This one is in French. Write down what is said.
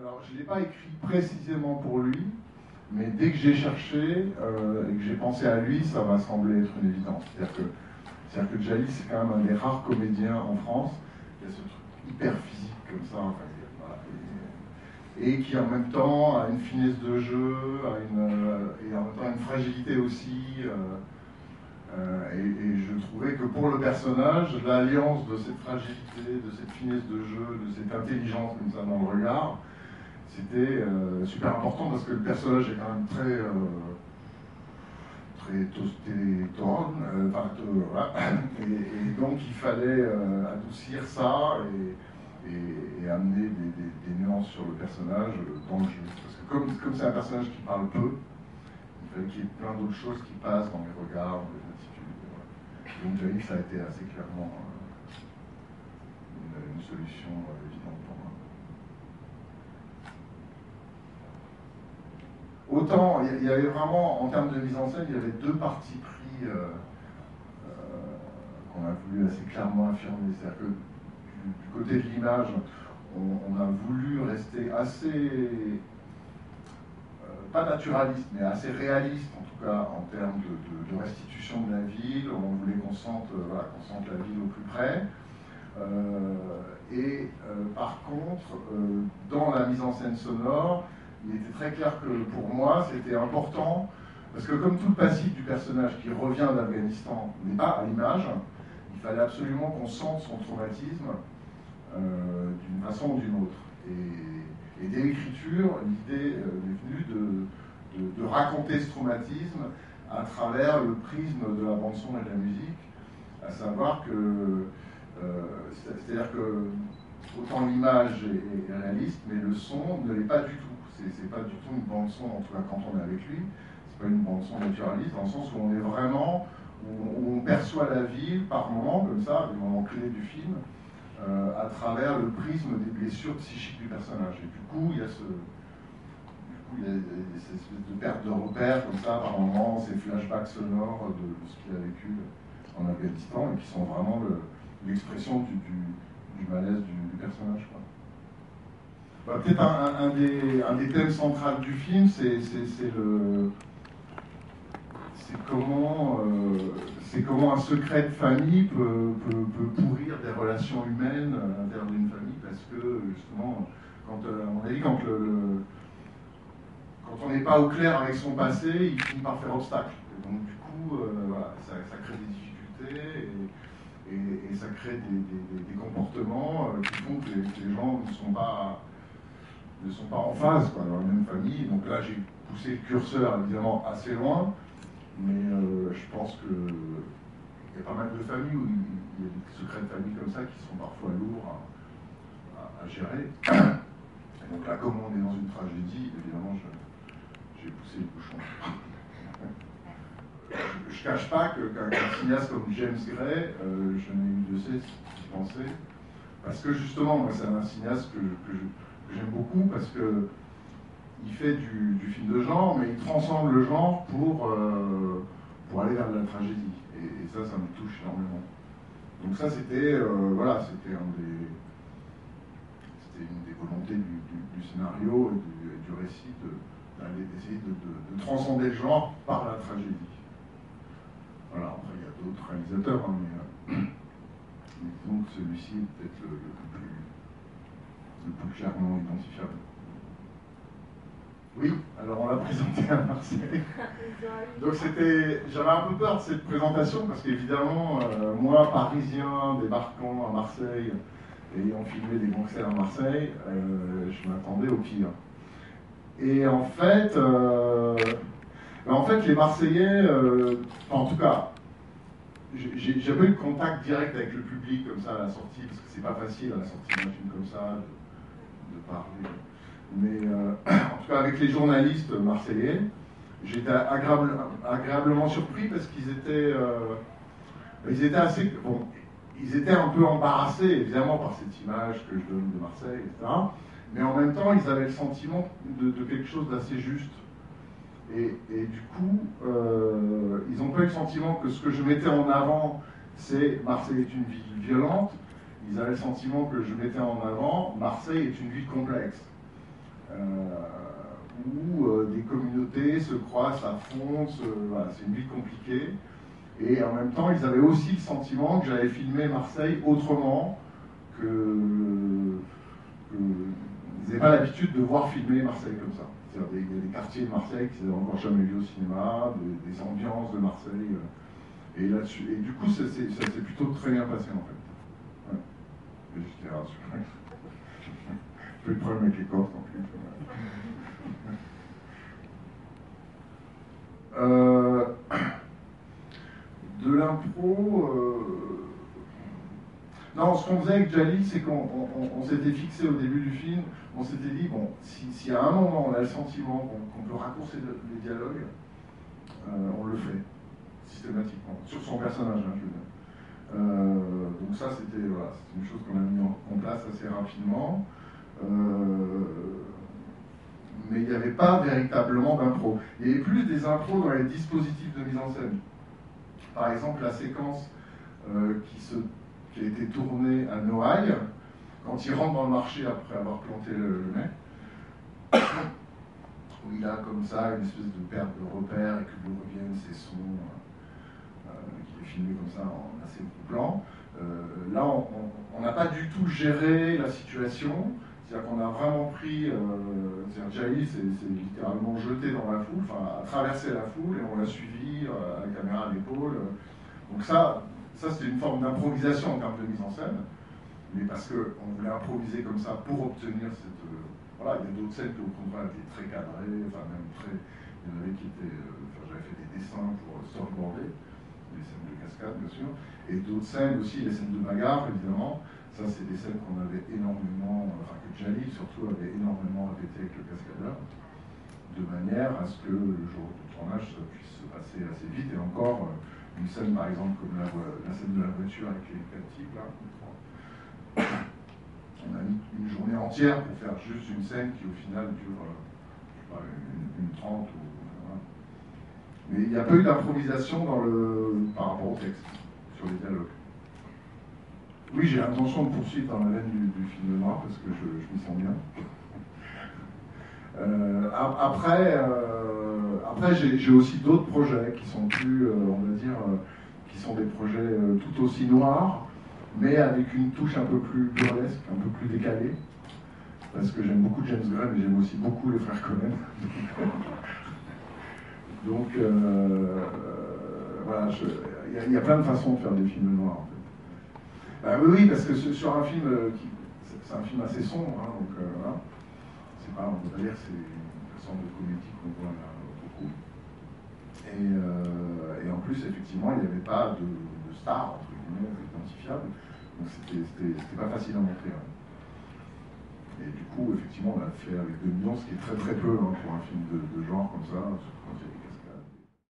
Alors, je ne l'ai pas écrit précisément pour lui, mais dès que j'ai cherché et que j'ai pensé à lui, ça m'a semblé être une évidence. C'est-à-dire que Djali, c'est quand même un des rares comédiens en France qui a ce truc hyper physique comme ça, enfin, voilà, et qui en même temps a une finesse de jeu, et en même temps une fragilité aussi. Et je trouvais que pour le personnage, l'alliance de cette fragilité, de cette finesse de jeu, de cette intelligence comme ça dans le regard, c'était super important parce que le personnage est quand même très tostétone, voilà. Et donc il fallait adoucir ça et amener des nuances sur le personnage dans le jeu. Parce que comme c'est un personnage qui parle peu, il fallait qu'il y ait plein d'autres choses qui passent dans les regards, les attitudes. Voilà. Donc j'ai dit que ça a été assez clairement une solution évidente pour moi. Autant, il y avait vraiment, en termes de mise en scène, il y avait deux partis pris qu'on a voulu assez clairement affirmer. C'est-à-dire que du côté de l'image, on a voulu rester assez, pas naturaliste, mais assez réaliste, en tout cas, en termes de restitution de la ville. On voulait qu'on sente, voilà, qu'on sente la ville au plus près. Par contre, dans la mise en scène sonore, il était très clair que pour moi, c'était important, parce que comme tout le passif du personnage qui revient d'Afghanistan n'est pas à l'image, il fallait absolument qu'on sente son traumatisme d'une façon ou d'une autre. Et dès l'écriture, l'idée est venue de raconter ce traumatisme à travers le prisme de la bande-son et de la musique, à savoir que, c'est-à-dire que autant l'image est réaliste, mais le son ne l'est pas du tout. C'est pas du tout une bande-son, en tout cas quand on est avec lui, c'est pas une bande-son naturaliste, dans le sens où on est vraiment, où on perçoit la ville par moments, comme ça, des moments clés du film, à travers le prisme des blessures psychiques du personnage. Et du coup, il y a ces espèces de pertes de repères, comme ça, par moments, ces flashbacks sonores de ce qu'il a vécu en Afghanistan, et qui sont vraiment l'expression du malaise du personnage, quoi. Bah, peut-être un des thèmes centraux du film, c'est comment un secret de famille peut pourrir des relations humaines à l'intérieur d'une famille, parce que justement, à mon avis, quand on n'est pas au clair avec son passé, il finit par faire obstacle. Et donc du coup, voilà, ça crée des difficultés et ça crée des comportements qui font que les gens ne sont pas en phase, quoi, dans la même famille. Donc là, j'ai poussé le curseur évidemment assez loin, mais je pense qu'il y a pas mal de familles où il y a des secrets de famille comme ça qui sont parfois lourds à gérer. Et donc là, comme on est dans une tragédie, évidemment, j'ai poussé le bouchon. Je ne cache pas qu'un cinéaste comme James Gray, je n'ai eu de cesse d'y penser, parce que justement, moi, c'est un cinéaste que j'aime beaucoup, parce que il fait du film de genre, mais il transcende le genre pour aller vers de la tragédie. Et ça me touche énormément. Donc ça, c'était voilà, c'était une des volontés du scénario et du récit d'essayer de transcender le genre par la tragédie. Voilà, après il y a d'autres réalisateurs, hein, mais disons que celui-ci est peut-être le plus clairement identifiable. Oui, alors on l'a présenté à Marseille. Donc j'avais un peu peur de cette présentation parce qu'évidemment, moi, parisien, débarquant à Marseille, ayant filmé des concerts à Marseille, je m'attendais au pire. Et en fait, les Marseillais, en tout cas, j'ai pas eu de contact direct avec le public comme ça à la sortie, parce que c'est pas facile à la sortie d'un film comme ça de parler. Mais en tout cas avec les journalistes marseillais, j'étais agréablement surpris parce qu'ils étaient assez, bon, ils étaient un peu embarrassés évidemment par cette image que je donne de Marseille, etc. Mais en même temps, ils avaient le sentiment de quelque chose d'assez juste. Et du coup, ils n'ont pas eu le sentiment que ce que je mettais en avant, c'est Marseille est une ville violente. Ils avaient le sentiment que je mettais en avant Marseille est une ville complexe. où des communautés se croisent, s'affrontent, voilà, c'est une ville compliquée. Et en même temps, ils avaient aussi le sentiment que j'avais filmé Marseille autrement, qu'ils n'avaient pas l'habitude de voir filmer Marseille comme ça. C'est-à-dire il y a des quartiers de Marseille qu'ils n'avaient encore jamais vus au cinéma, des ambiances de Marseille. Et là-dessus, et du coup, ça s'est plutôt très bien passé en fait. Ouais. Et j'étais rassuré. J'ai eu le problème avec les cordes en plus. De l'impro. Non, ce qu'on faisait avec Jalil, c'est qu'on s'était fixé au début du film, on s'était dit, bon, si à un moment on a le sentiment qu'on peut raccourcir les dialogues, on le fait, systématiquement, sur son personnage, hein, je veux dire. Donc ça, c'était voilà, une chose qu'on a mis en place assez rapidement. Mais il n'y avait pas véritablement d'impro. Il y avait plus des impros dans les dispositifs de mise en scène. Par exemple, la séquence qui a été tournée à Noailles, quand il rentre dans le marché après avoir planté le mec, où il a comme ça une espèce de perte de repères et que lui reviennent ces sons, qui est filmé comme ça en assez gros plan. Là, on n'a pas du tout géré la situation. C'est-à-dire qu'on a vraiment pris, Jalil s'est littéralement jeté dans la foule, enfin a traversé la foule et on l'a suivi à la caméra à l'épaule. Donc ça c'était une forme d'improvisation en termes de mise en scène, mais parce qu'on voulait improviser comme ça pour obtenir cette... voilà, il y a d'autres scènes qui au contraire étaient très cadrées, enfin même très... Il y en avait qui étaient... j'avais fait des dessins pour storyboarder, des scènes de cascade bien sûr, et d'autres scènes aussi, les scènes de bagarre évidemment. Ça, c'est des scènes qu'on avait énormément, enfin que Jalil surtout avait énormément répété avec le cascadeur, de manière à ce que le jour du tournage ça puisse se passer assez vite. Et encore, une scène par exemple comme la scène de la voiture avec les 4 types, là, on a mis une journée entière pour faire juste une scène qui au final dure, je sais pas, une 30 ou... Voilà. Mais il n'y a pas eu d'improvisation par rapport au texte, sur les dialogues. Oui, j'ai l'intention de poursuivre dans la veine du film noir parce que je m'y sens bien. Après j'ai aussi d'autres projets qui sont plus, on va dire, qui sont des projets tout aussi noirs, mais avec une touche un peu plus burlesque, un peu plus décalée. Parce que j'aime beaucoup James Gray, mais j'aime aussi beaucoup les frères Cohen. Donc, voilà, il y a plein de façons de faire des films noirs. En fait. Oui, parce que sur un film, c'est un film assez sombre, hein, donc voilà. C'est pas, on peut pas dire que c'est une sorte de comédie qu'on voit là beaucoup. Et en plus, effectivement, il n'y avait pas de star, entre guillemets, identifiable, donc c'était pas facile à montrer. Hein. Et du coup, effectivement, on l'a fait avec 2 millions, ce qui est très très peu hein, pour un film de genre comme ça.